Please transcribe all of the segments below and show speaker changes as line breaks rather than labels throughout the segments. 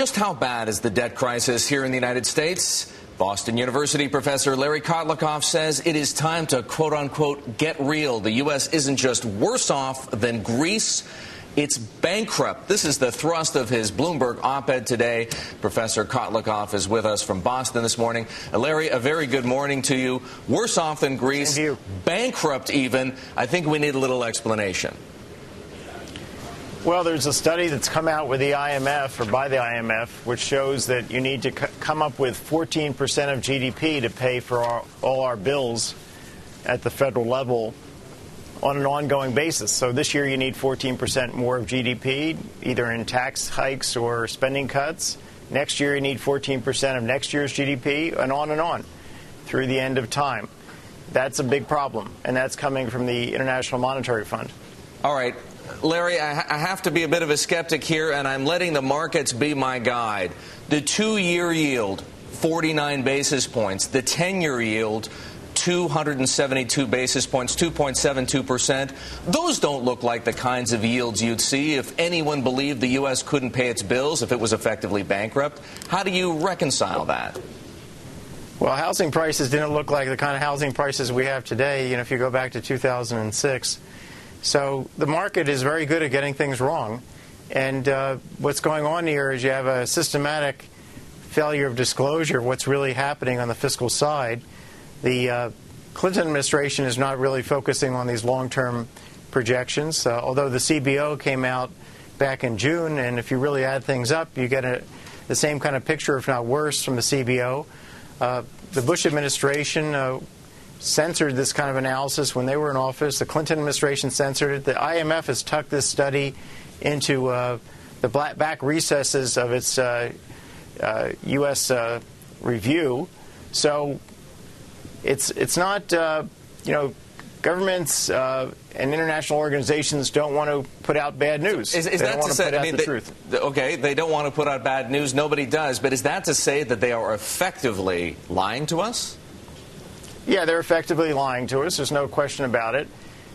Just how bad is the debt crisis here in the United States? Boston University professor Larry Kotlikoff says it is time to, quote-unquote, get real. The U.S. isn't just worse off than Greece. It's bankrupt. This is the thrust of his Bloomberg op-ed today. Professor Kotlikoff is with us from Boston this morning. Larry, a very good morning to you. Worse off than Greece, bankrupt even. I think we need a little explanation.
Well, there's a study that's come out with the IMF, or by the IMF, which shows that you need to come up with 14% of GDP to pay for all our bills at the federal level on an ongoing basis. So this year you need 14% more of GDP, either in tax hikes or spending cuts. Next year you need 14% of next year's GDP, and on through the end of time. That's a big problem, and that's coming from the International Monetary Fund.
All right. Larry, I have to be a bit of a skeptic here, and I'm letting the markets be my guide. The 2-year yield, 49 basis points. The 10-year yield, 272 basis points, 2.72%. Those don't look like the kinds of yields you'd see if anyone believed the U.S. couldn't pay its bills, if it was effectively bankrupt. How do you reconcile that?
Well, housing prices didn't look like the kind of housing prices we have today, if you go back to 2006. So the market is very good at getting things wrong. And what's going on here is you have a systematic failure of disclosure of what's really happening on the fiscal side. The Clinton administration is not really focusing on these long-term projections, although the CBO came out back in June, and if you really add things up, you get the same kind of picture, if not worse, from the CBO. The Bush administration censored this kind of analysis when they were in office. The Clinton administration censored it. The IMF has tucked this study into the back recesses of its U.S. review. So it's not, governments and international organizations don't want to put out bad news.
Is that to say,
the truth.
Okay, they don't want to put out bad news. Nobody does. But is that to say that they are effectively lying to us?
Yeah, they're effectively lying to us. There's no question about it.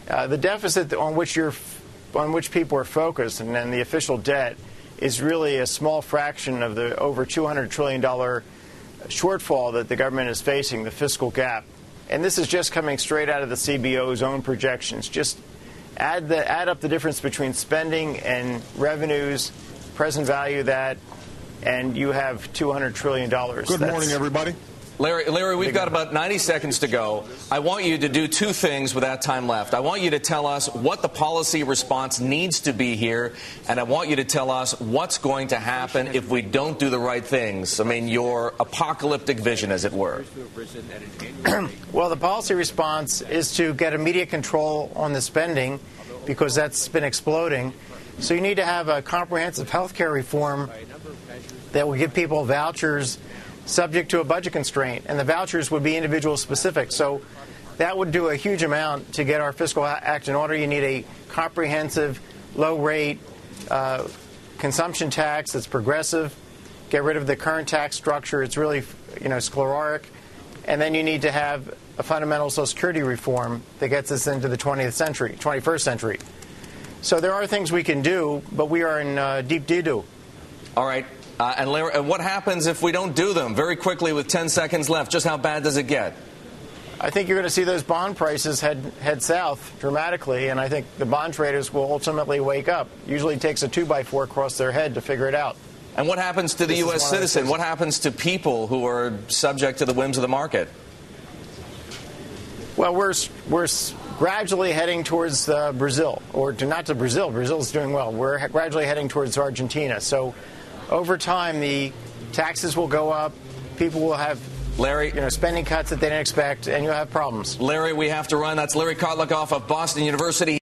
The deficit on which people are focused, and then the official debt, is really a small fraction of the over $200 trillion shortfall that the government is facing, the fiscal gap. And this is just coming straight out of the CBO's own projections. Just add up the difference between spending and revenues, present value of that, and you have $200 trillion.
Good morning, everybody.
Larry, we've got about 90 seconds to go. I want you to do two things with that time left. I want you to tell us what the policy response needs to be here, and I want you to tell us what's going to happen if we don't do the right things. I mean, your apocalyptic vision, as it were.
Well, the policy response is to get immediate control on the spending, because that's been exploding. So you need to have a comprehensive health care reform that will give people vouchers subject to a budget constraint, and the vouchers would be individual specific. So that would do a huge amount to get our fiscal act in order. You need a comprehensive, low-rate consumption tax that's progressive, get rid of the current tax structure. It's really, sclerotic. And then you need to have a fundamental Social Security reform that gets us into the 21st century. So there are things we can do, but we are in deep doo-doo. All right.
And Larry, what happens if we don't do them? Very quickly, with 10 seconds left, just how bad does it get?
I think you're going to see those bond prices head south dramatically, and I think the bond traders will ultimately wake up. Usually it takes a 2x4 across their head to figure it out.
And what happens to the U.S. citizen? What happens to people who are subject to the whims of the market?
Well, we're gradually heading towards Brazil, or not to Brazil. Brazil's doing well. We're gradually heading towards Argentina. So over time, the taxes will go up. People will have spending cuts that they didn't expect, and you'll have problems.
Larry, we have to run. That's Larry Kotlikoff of Boston University.